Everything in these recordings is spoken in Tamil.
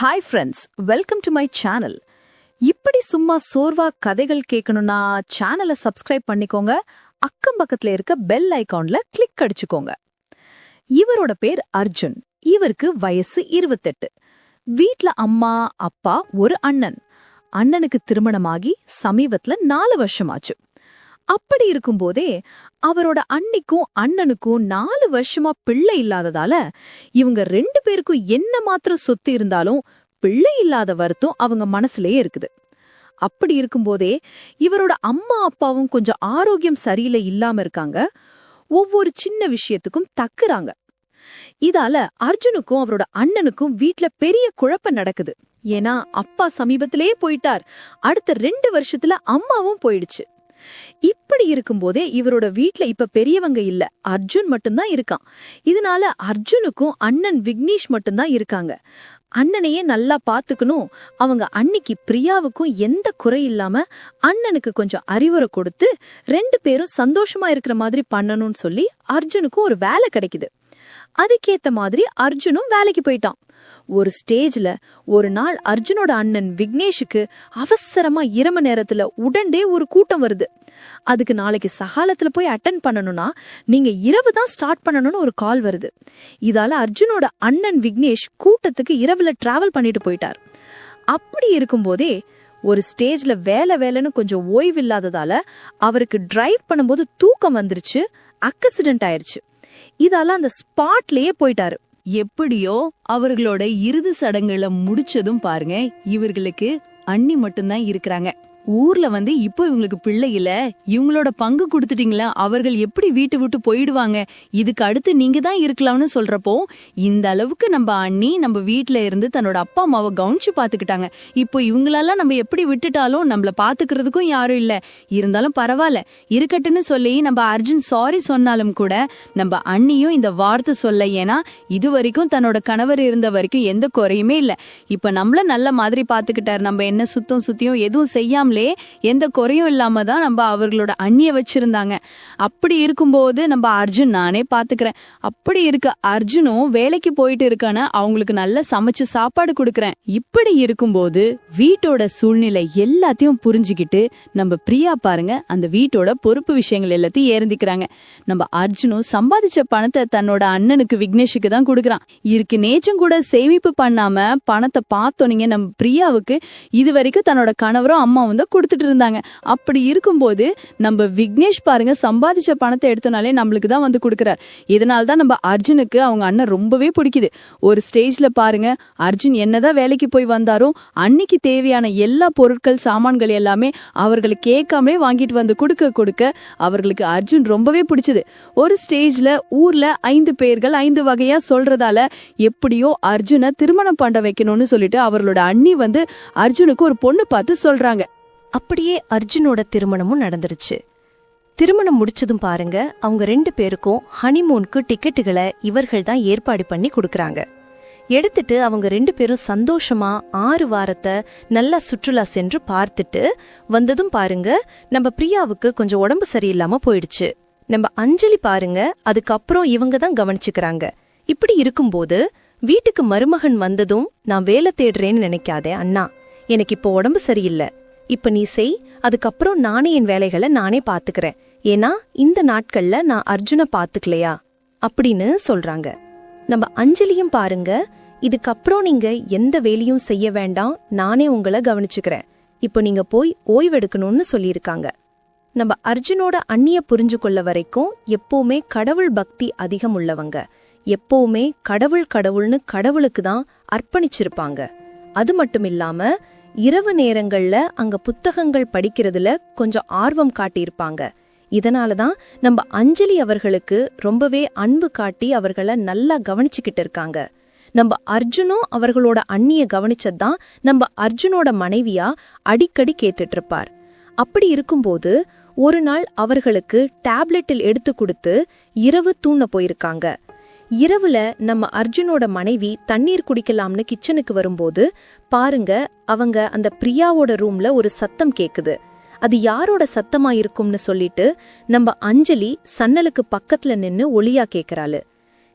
Hi friends, welcome to my channel. இப்படி சும்மா சோர்வா கதைகள் கேட்கணும்னா சேனலை சப்ஸ்கிரைப் பண்ணிக்கோங்க. அக்கம் பக்கத்துல இருக்க பெல் ஐகான்ல கிளிக் அடிச்சுக்கோங்க. இவரோட பேர் அர்ஜுன். இவருக்கு வயசு 28. வீட்ல அம்மா, அப்பா, ஒரு அண்ணன். அண்ணனுக்கு திருமணமாகி சமீபத்துல 4 வருஷமாச்சு. அப்படி இருக்கும்போதே அவரோட அண்ணிக்கும் அண்ணனுக்கும் 4 வருஷமா பிள்ளை இல்லாததால இவங்க 2 பேருக்கும் என்ன மாத்திரம் சொத்து இருந்தாலும் பிள்ளை இல்லாத வருத்தம் அவங்க மனசுலயே இருக்குது. அப்படி இருக்கும்போதே இவரோட அம்மா அப்பாவும் கொஞ்சம் ஆரோக்கியம் சரியில்லை இல்லாம இருக்காங்க. ஒவ்வொரு சின்ன விஷயத்துக்கும் தக்குறாங்க. இதால அர்ஜுனுக்கும் அவரோட அண்ணனுக்கும் வீட்ல பெரிய குழப்பம் நடக்குது. ஏன்னா அப்பா சமீபத்திலேயே போயிட்டார். அடுத்த 2 வருஷத்துல அம்மாவும் போயிடுச்சு. இப்படி இருக்கும்போதே இவரோட வீட்ல இப்ப பெரியவங்க இல்ல, அர்ஜுன் மட்டும்தான் இருக்கான். இதனால அர்ஜுனுக்கும் அண்ணன் விக்னேஷ் மட்டும்தான் இருக்காங்க. அண்ணனையே நல்லா பாத்துக்கணும். அவங்க அன்னிக்கு பிரியாவுக்கும் எந்த குறை இல்லாம அண்ணனுக்கு கொஞ்சம் அறிவுரை கொடுத்து 2 பேரும் சந்தோஷமா இருக்கிற மாதிரி பண்ணணும்னு சொல்லி அர்ஜுனுக்கும் ஒரு வேலை கிடைக்குது. அதுக்கேத்த மாதிரி அர்ஜுனும் வேலைக்கு போயிட்டான். ஒரு ஸ்டேஜ்ல ஒரு நாள் அர்ஜுனோட அண்ணன் விக்னேஷுக்கு அவசரமா இரவு நேரத்துல உடனே ஒரு கூட்டம் வருது. அதுக்கு நாளைக்கு சகாலத்துல போய் அட்டென்ட் பண்ணணும்னா நீங்க இரவு தான் ஸ்டார்ட் பண்ணணும்னு ஒரு கால் வருது. இதால அர்ஜுனோட அண்ணன் விக்னேஷ் கூட்டத்துக்கு இரவுல டிராவல் பண்ணிட்டு போயிட்டார். அப்படி இருக்கும்போதே ஒரு ஸ்டேஜ்ல வேலைன்னு கொஞ்சம் ஓய்வு இல்லாததால அவருக்கு டிரைவ் பண்ணும்போது தூக்கம் வந்துருச்சு. ஆக்சிடென்ட் ஆயிருச்சு. இதால அந்த ஸ்பாட்லயே போயிட்டாரு. எப்படியோ அவர்களோட இறுதி சடங்குகளை முடிச்சதும் பாருங்க, இவர்களுக்கு அண்ணி மட்டும்தான் இருக்கிறாங்க. ஊர்ல இப்போ இவங்களுக்கு பிள்ளை இல்ல, இவங்களோட பங்கு கொடுத்துட்டீங்களா, அவர்கள் எப்படி வீட்டு விட்டு போயிடுவாங்க, இதுக்கு அடுத்து நீங்க தான் இருக்கலாம்னு சொல்றப்போ இந்த அளவுக்கு நம்ம அண்ணி நம்ம வீட்டுல இருந்து தன்னோட அப்பா அம்மாவை கவனிச்சு பாத்துக்கிட்டாங்க. இப்போ இவங்களெல்லாம் நம்ம எப்படி விட்டுட்டாலும் நம்மள பாத்துக்கிறதுக்கும் யாரும் இல்ல. இருந்தாலும் பரவாயில்ல இருக்கட்டுன்னு சொல்லி நம்ம அர்ஜுன் சாரி சொன்னாலும் கூட நம்ம அண்ணியும் இந்த வார்த்தை சொல்ல. ஏன்னா இது வரைக்கும் தன்னோட கணவர் இருந்த வரைக்கும் எந்த குறையுமே இல்ல. இப்ப நம்மள நல்ல மாதிரி பாத்துக்கிட்டாரு. நம்ம என்ன சுத்தியும் எதுவும் செய்யாம எந்த குறையும் இல்லாம தான் நம்ம அவர்களோட அண்ணிய வச்சிருந்தாங்க. அப்படி இருக்கும்போது நம்ம அர்ஜுன் நானே பாத்துக்கிறேன், அப்படி இருக்க அர்ஜுனும் வேலைக்கு போயிட்டு இருக்கான அவங்களுக்கு நல்ல சமைச்சு சாப்பாடு கொடுக்கறேன். இப்படி இருக்கும்போது வீட்டோட சூழ்நிலை எல்லாத்தையும் புரிஞ்சுக்கிட்டு நம்ம பிரியா பாருங்க அந்த வீட்டோட பொறுப்பு விஷயங்கள் எல்லாத்தையும் ஏறந்திக்கிறாங்க. நம்ம அர்ஜுனும் சம்பாதிச்ச பணத்தை தன்னோட அண்ணனுக்கு விக்னேஷுக்கு தான் கொடுக்கறான். இருக்கு நேச்சும் கூட சேமிப்பு பண்ணாம பணத்தை பார்த்தோன்னீங்க நம்ம பிரியாவுக்கு இது வரைக்கும் தன்னோட கணவரும் அம்மாவும் கொடுத்துட்டு இருந்தாங்க. அப்படி இருக்கும்போது நம்ம விக்னேஷ் பாருங்க சம்பாதிச்ச பணத்தை எடுத்தனாலே நம்மளுக்கு தான் கொடுக்கறார். இதனால தான் நம்ம அர்ஜுனுக்கு அவங்க அண்ணன் ரொம்பவே பிடிக்குது. ஒரு ஸ்டேஜ்ல பாருங்க அர்ஜுன் என்னதான் வேலைக்கு போய் வந்தாரோ அன்னைக்கு தேவையான எல்லா பொருட்கள் சாமான்கள் எல்லாமே அவர்களுக்கு கேட்காமலே வாங்கிட்டு கொடுக்க அவர்களுக்கு அர்ஜுன் ரொம்பவே பிடிச்சது. ஒரு ஸ்டேஜ்ல ஊர்ல 5 பேர்கள் 5 வகையா சொல்றதால எப்படியோ அர்ஜுனை திருமணம் பண்ண வைக்கணும்னு சொல்லிட்டு அவர்களோட அண்ணி அர்ஜுனுக்கு ஒரு பொண்ணு பார்த்து சொல்றாங்க. அப்படியே அர்ஜுனோட திருமணமும் நடந்துருச்சு. திருமணம் முடிச்சதும் பாருங்க அவங்க 2 பேருக்கும் ஹனிமூனுக்கு டிக்கெட்டுகளை இவர்கள் தான் ஏற்பாடு பண்ணி கொடுக்கறாங்க. எடுத்துட்டு அவங்க 2 பேரும் சந்தோஷமா 6 வாரத்தை நல்லா சுற்றுலா சென்று பார்த்துட்டு வந்ததும் பாருங்க நம்ம பிரியாவுக்கு கொஞ்சம் உடம்பு சரியில்லாம போயிடுச்சு. நம்ம அஞ்சலி பாருங்க அதுக்கப்புறம் இவங்க தான் கவனிச்சுக்கிறாங்க. இப்படி இருக்கும்போது வீட்டுக்கு மருமகன் வந்ததும் நான் வேலை தேடுறேன்னு நினைக்காதே அண்ணா, எனக்கு இப்போ உடம்பு சரியில்லை, இப்ப நீ செய், அதுக்கப்புறம் நானே என் வேலைகளை நானே பாத்துக்கிறேன், ஏன்னா இந்த நாட்கள்ல நான் அர்ஜுனை பாத்துக்கலையா அப்படின்னு சொல்றாங்க. நம்ம அஞ்சலியும் பாருங்க இதுக்கப்புறம் நீங்க எந்த வேலையும் செய்ய வேண்டாம், நானே உங்களை கவனிச்சுக்கிறேன், இப்போ நீங்க போய் ஓய்வெடுக்கணும்னு சொல்லியிருக்காங்க. நம்ம அர்ஜுனோட அண்ணிய புரிஞ்சு கொள்ள வரைக்கும் எப்பவுமே கடவுள் பக்தி அதிகம் உள்ளவங்க, எப்பவுமே கடவுள்னு கடவுளுக்கு தான் அர்ப்பணிச்சிருப்பாங்க. அது மட்டும் இல்லாம இரவு நேரங்கள்ல அங்க புத்தகங்கள் படிக்கிறதுல கொஞ்சம் ஆர்வம் காட்டியிருப்பாங்க. இதனாலதான் நம்ம அஞ்சலி அவர்களுக்கு ரொம்பவே அன்பு காட்டி அவர்களை நல்லா கவனிச்சுக்கிட்டு இருக்காங்க. நம்ம அர்ஜுனும் அவர்களோட அண்ணிய கவனிச்சதுதான் நம்ம அர்ஜுனோட மனைவியா அடிக்கடி கேட்டுட்டு இருப்பார். அப்படி இருக்கும்போது ஒரு நாள் அவர்களுக்கு டேப்லெட்டில் எடுத்து கொடுத்து இரவு தூண்ண போயிருக்காங்க. இரவுல நம்ம அர்ஜுனோட மனைவி தண்ணீர் குடிக்கலாம்னு கிச்சனுக்கு வரும்போது பாருங்க அவங்க அந்த பிரியாவோட ரூம்ல ஒரு சத்தம் கேக்குது. அது யாரோட சத்தமா இருக்கும்னு சொல்லிட்டு நம்ம அஞ்சலி சன்னலுக்கு பக்கத்துல நின்னு ஒளியா கேக்குறாளு.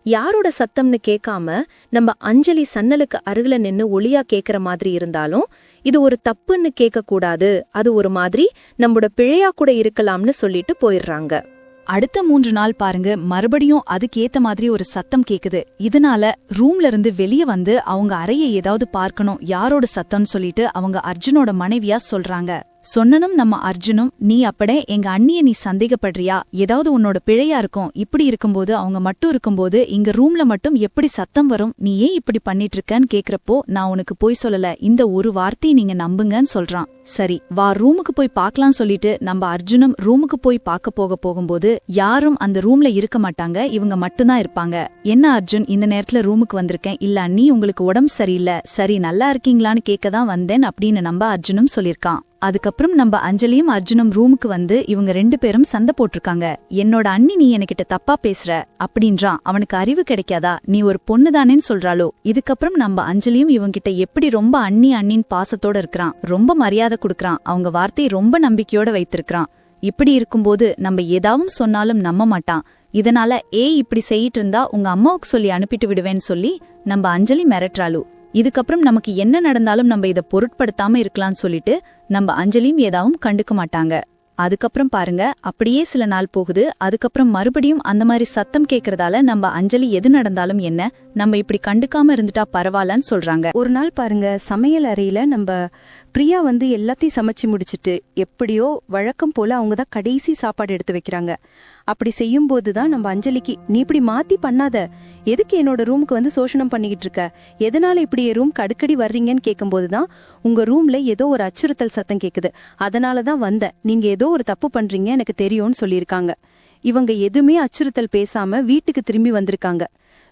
யாரோட சத்தம்னு கேட்காம நம்ம அஞ்சலி சன்னலுக்கு அருகில நின்னு ஒளியா கேக்குற மாதிரி இருந்தாலும் இது ஒரு தப்புன்னு கேட்க கூடாது, அது ஒரு மாதிரி நம்மோட பிழையா கூட இருக்கலாம்னு சொல்லிட்டு போயிடுறாங்க. அடுத்த 3 நாள் பாருங்க, மறுபடியும் அதுக்கேத்த மாதிரி ஒரு சத்தம் கேக்குது. இதனால ரூம்ல இருந்து வெளிய வந்து அவங்க அறையை ஏதாவது பார்க்கணும், யாரோட சத்தம்னு சொல்லிட்டு அவங்க அர்ஜுனோட மனைவியா சொல்றாங்க. சொன்னனும் நம்ம அர்ஜுனும், நீ அப்படே எங்க அண்ணிய நீ சந்தேகப்படுறியா, ஏதாவது உன்னோட பிழையா இருக்கும், இப்படி இருக்கும்போது அவங்க மட்டும் இருக்கும்போது இங்க ரூம்ல மட்டும் எப்படி சத்தம் வரும், நீ ஏன் இப்படி பண்ணிட்டு இருக்கன்னு கேக்குறப்போ நான் உனக்கு போய் சொல்லல, இந்த ஒரு வார்த்தையை நீங்க நம்புங்கன்னு சொல்றான். சரி வா ரூமுக்கு போய் பார்க்கலாம் சொல்லிட்டு நம்ம அர்ஜுனும் ரூமுக்கு போய் பார்க்க போகும்போது யாரும் அந்த ரூம்ல இருக்க மாட்டாங்க, இவங்க மட்டும்தான் இருப்பாங்க. என்ன அர்ஜுன் இந்த நேரத்துல ரூமுக்கு வந்திருக்கேன், இல்ல அண்ணி உங்களுக்கு உடம்பு சரியில்லை, சரி நல்லா இருக்கீங்களான்னு கேட்கதான் வந்தேன் அப்படின்னு நம்ம அர்ஜுனும் சொல்லிருக்கான். அதுக்கப்புறம் நம்ம அஞ்சலியும் அர்ஜுனும் ரூமுக்கு வந்து இவங்க 2 பேரும் சண்டை போட்டிருக்காங்க. என்னோட அண்ணி நீ என்கிட்ட தப்பா பேசுற அப்படின்றான். அவனுக்கு அறிவு கிடைக்காதா, நீ ஒரு பொண்ணுதானேன்னு சொல்றாளோ. இதுக்கப்புறம் நம்ம அஞ்சலியும் இவங்கிட்ட எப்படி ரொம்ப அண்ணின்னு பாசத்தோட இருக்கிறான், ரொம்ப மரியாதை கொடுக்கறான், அவங்க வார்த்தையை ரொம்ப நம்பிக்கையோட வைத்திருக்கிறான். இப்படி இருக்கும்போது நம்ம ஏதாவது சொன்னாலும் நம்ப மாட்டான். இதனால இப்படி செய்யிட்டு இருந்தா உங்க அம்மாவுக்கு சொல்லி அனுப்பிட்டு விடுவேன்னு சொல்லி நம்ம அஞ்சலி மிரட்டுறாளு. இதுக்கப்புறம் நமக்கு என்ன நடந்தாலும் நம்ம இதை பொருட்படுத்தாம இருக்கலாம்னு சொல்லிட்டு நம்ம அஞ்சலியும் ஏதாவும் கண்டுக்க மாட்டாங்க. அதுக்கப்புறம் பாருங்க, அப்படியே சில நாள் போகுது. அதுக்கப்புறம் மறுபடியும் அந்த மாதிரி சத்தம் கேட்கறதால நம்ம அஞ்சலி எது நடந்தாலும் என்ன, நம்ம இப்படி கண்டுக்காம இருந்துட்டா பரவாயில்லன்னு சொல்றாங்க. ஒரு நாள் பாருங்க, சமையல் அறையில நம்ம பிரியா வந்து எல்லாத்தையும் சமைச்சு முடிச்சிட்டு எப்படியோ வழக்கம் போல அவங்க தான் கடைசி சாப்பாடு எடுத்து வைக்கிறாங்க. அப்படி செய்யும்போது தான் நம்ம அஞ்சலிக்கு, நீ இப்படி மாத்தி பண்ணாத, எதுக்கு என்னோட ரூமுக்கு வந்து சோஷனம் பண்ணிக்கிட்டு இருக்க, எதனால இப்படி என் ரூம்க்கு அடிக்கடி வர்றீங்கன்னு கேட்கும்போது தான் உங்க ரூம்ல ஏதோ ஒரு அச்சுறுத்தல் சத்தம் கேக்குது, அதனால தான் வந்தேன், நீங்க ஏதோ ஒரு தப்பு பண்றீங்க எனக்கு தெரியும்னு சொல்லியிருக்காங்க. இவங்க எதுவுமே அச்சுறுத்தல் பேசாம வீட்டுக்கு திரும்பி வந்திருக்காங்க.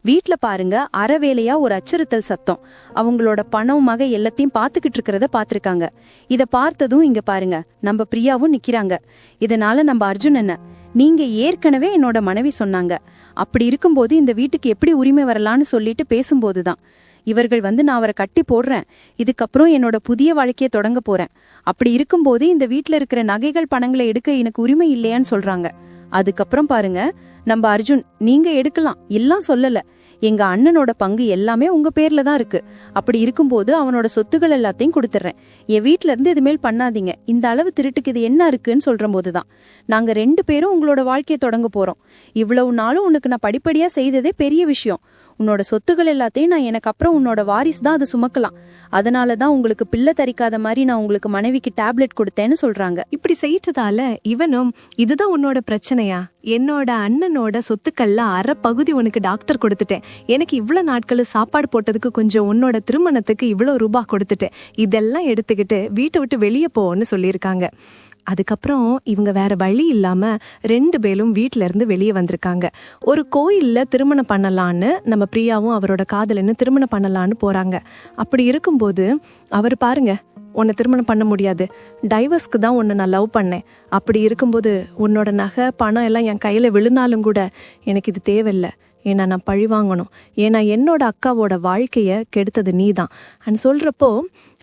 வீட்ல பாருங்க, அறவேளையா ஒரு அச்சுறுத்தல் சத்தம். அவங்களோட பணம் மக எல்லாத்தையும் பாத்துக்கிட்டு இருக்கிறத பாத்திருக்காங்க. இத பார்த்ததும் இங்க பாருங்க நம்ம பிரியாவும் நிக்கிறாங்க. இதனால நம்ம அர்ஜுன், என்ன நீங்க ஏற்கனவே என்னோட மனைவி சொன்னாங்க, அப்படி இருக்கும்போது இந்த வீட்டுக்கு எப்படி உரிமை வரலான்னு சொல்லிட்டு பேசும்போதுதான் இவர்கள் வந்து நான் அவரை கட்டி போடுறேன், இதுக்கப்புறம் என்னோட புதிய வாழ்க்கையை தொடங்க போறேன், அப்படி இருக்கும்போது இந்த வீட்டுல இருக்கிற நகைகள் பணங்களை எடுக்க எனக்கு உரிமை இல்லையான்னு சொல்றாங்க. அதுக்கப்புறம் பாருங்க நம்ம அர்ஜுன், நீங்க எடுக்கலாம் எல்லாம் சொல்லல, எங்க அண்ணனோட பங்கு எல்லாமே உங்க பேர்ல தான் இருக்கு, அப்படி இருக்கும்போது அவனோட சொத்துகள் எல்லாத்தையும் கொடுத்துட்றேன், என் வீட்டுல இருந்து இதுமேல் பண்ணாதீங்க, இந்த அளவு திருட்டுக்கு இது என்ன இருக்குன்னு சொல்ற போதுதான் நாங்க 2 பேரும் உங்களோட வாழ்க்கையை தொடங்க போறோம், இவ்வளவு நாளும் உனக்கு நான் படிப்படியா செய்ததே பெரிய விஷயம், உன்னோட சொத்துகள் எல்லாத்தையும் நான் எனக்கு அப்புறம் உன்னோட வாரிசு தான் அதை சுமக்கலாம், அதனாலதான் உங்களுக்கு பிள்ளை தரிக்காத மாதிரி நான் உங்களுக்கு மனைவிக்கு டேப்லெட் கொடுத்தேன்னு சொல்றாங்க. இப்படி செய்யிட்டதால இவனும், இதுதான் உன்னோட பிரச்சனையா, என்னோட அண்ணனோட சொத்துக்கள்ல அரை பகுதி உனக்கு டாக்டர் கொடுத்துட்டேன், எனக்கு இவ்வளவு நாட்கள் சாப்பாடு போட்டதுக்கு கொஞ்சம் உன்னோட திருமணத்துக்கு இவ்வளவு ரூபாய் கொடுத்துட்டேன், இதெல்லாம் எடுத்துக்கிட்டு வீட்டை விட்டு வெளியே போன்னு சொல்லியிருக்காங்க. அதுக்கப்புறம் இவங்க வேற வழி இல்லாம 2 பேரும் வீட்ல இருந்து வெளியே வந்திருக்காங்க. ஒரு கோயில்ல திருமணம் பண்ணலான்னு நம்ம பிரியாவும் அவரோட காதலன்னு திருமணம் பண்ணலான்னு போறாங்க. அப்படி இருக்கும்போது அவர் பாருங்க, உன்னை திருமணம் பண்ண முடியாது, டைவர்ஸ்க்கு தான் உன்னை நான் லவ் பண்ணேன், அப்படி இருக்கும்போது உன்னோட நகை பணம் எல்லாம் என் கையில விழுந்தாலும் கூட எனக்கு இது தேவையில்லை, ஏன்னா நான் பழி வாங்கணும், ஏன்னா என்னோட அக்காவோட வாழ்க்கைய கெடுத்தது நீதான் அன்னு சொல்றப்போ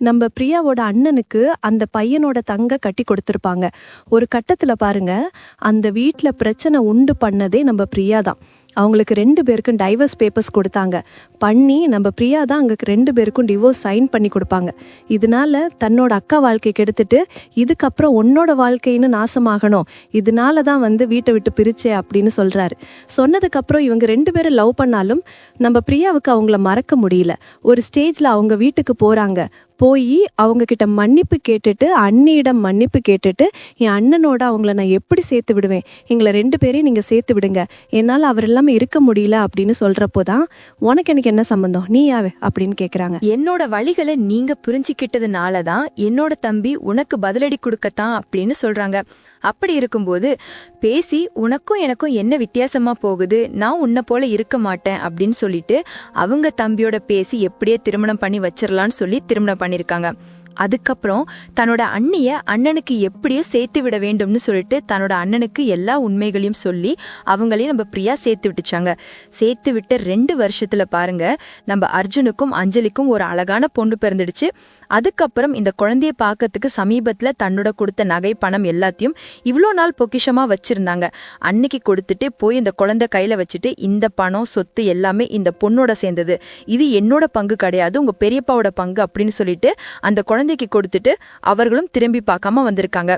நம்ம பிரியாவோட அண்ணனுக்கு அந்த பையனோட தங்க கட்டி கொடுத்துருப்பாங்க. ஒரு கட்டத்துல பாருங்க, அந்த வீட்டுல பிரச்சனை உண்டு பண்ணதே நம்ம பிரியா தான். அவங்களுக்கு 2 பேருக்கும் டைவர்ஸ் பேப்பர்ஸ் கொடுத்தாங்க, பண்ணி நம்ம பிரியா தான் அங்கே 2 பேருக்கும் டிவோர்ஸ் சைன் பண்ணி கொடுப்பாங்க. இதனால தன்னோட அக்கா வாழ்க்கை கெடுத்துட்டு இதுக்கப்புறம் உன்னோட வாழ்க்கைன்னு நாசமாகணும், இதனால தான் வந்து வீட்டை விட்டு பிரிச்சே அப்படின்னு சொல்றாரு. சொன்னதுக்கப்புறம் இவங்க 2 பேரும் லவ் பண்ணாலும் நம்ம பிரியாவுக்கு அவங்கள மறக்க முடியல. ஒரு ஸ்டேஜ்ல அவங்க வீட்டுக்கு போறாங்க. போய் அவங்க கிட்ட மன்னிப்பு கேட்டுட்டு, அண்ணியிடம் மன்னிப்பு கேட்டுட்டு, என் அண்ணனோட அவங்கள நான் எப்படி சேர்த்து விடுவேன், எங்களை 2 பேரையும் நீங்க சேர்த்து விடுங்க, என்னால் அவர் எல்லாமே இருக்க முடியல அப்படின்னு சொல்றப்போதான், உனக்கு எனக்கு என்ன சம்பந்தம், நீ யாவே அப்படின்னு கேக்குறாங்க. என்னோட வழிகளை நீங்க புரிஞ்சுக்கிட்டதுனாலதான் என்னோட தம்பி உனக்கு பதிலடி கொடுக்கத்தான் அப்படின்னு சொல்றாங்க. அப்படி இருக்கும்போது பேசி உனக்கும் எனக்கும் என்ன வித்தியாசமா போகுது, நான் உன்னை போல இருக்க மாட்டேன் அப்படின்னு சொல்லிட்டு அவங்க தம்பியோட பேசி எப்படியே திருமணம் பண்ணி வச்சிடலான்னு சொல்லி திருமணம் பண்ணிருக்காங்க. அதுக்கப்புறம் தன்னோட அண்ணிய அண்ணனுக்கு எப்படியோ சேர்த்து விட வேண்டும்னு சொல்லிட்டு தன்னோட அண்ணனுக்கு எல்லா உண்மைகளையும் சொல்லி அவங்களையும் நம்ம பிரியா சேர்த்து விட்டுச்சாங்க. சேர்த்து விட்ட 2 வருஷத்துல பாருங்க, நம்ம அர்ஜுனுக்கும் அஞ்சலிக்கும் ஒரு அழகான பொண்ணு பிறந்துடுச்சு. அதுக்கப்புறம் இந்த குழந்தைய பார்க்கறதுக்கு சமீபத்துல தன்னோட கொடுத்த நகை பணம் எல்லாத்தையும் இவ்வளோ நாள் பொக்கிஷமா வச்சிருந்தாங்க. அன்னைக்கு கொடுத்துட்டு போய் இந்த குழந்தை கையில வச்சுட்டு, இந்த பணம் சொத்து எல்லாமே இந்த பொண்ணோட சேர்ந்தது, இது என்னோட பங்கு கிடையாது, உங்க பெரியப்பாவோட பங்கு அப்படின்னு சொல்லிட்டு அந்த குழந்தைக்கு கொடுத்துட்டு அவர்களும் திரும்பி பார்க்காம வந்திருக்காங்க.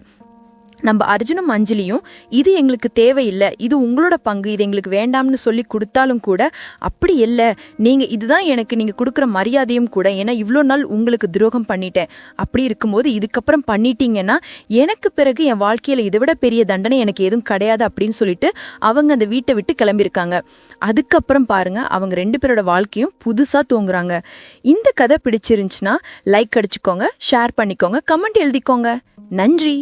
நம்ம அர்ஜுனும் அஞ்சலியும் இது எங்களுக்கு தேவையில்லை, இது உங்களோட பங்கு, இது எங்களுக்கு வேண்டாம்னு சொல்லி கொடுத்தாலும் கூட அப்படி இல்லை, நீங்க இதுதான் எனக்கு நீங்க கொடுக்குற மரியாதையும் கூட, ஏன்னா இவ்வளோ நாள் உங்களுக்கு துரோகம் பண்ணிட்டேன், அப்படி இருக்கும்போது இதுக்கப்புறம் பண்ணிட்டீங்கன்னா எனக்கு பிறகு என் வாழ்க்கையில இதை விட பெரிய தண்டனை எனக்கு எதுவும் கிடையாது அப்படின்னு சொல்லிட்டு அவங்க அந்த வீட்டை விட்டு கிளம்பியிருக்காங்க. அதுக்கப்புறம் பாருங்க, அவங்க 2 பேரோட வாழ்க்கையும் புதுசா தூங்குறாங்க. இந்த கதை பிடிச்சிருந்துச்சுன்னா லைக் அடிச்சுக்கோங்க, ஷேர் பண்ணிக்கோங்க, கமெண்ட் எழுதிக்கோங்க. நன்றி.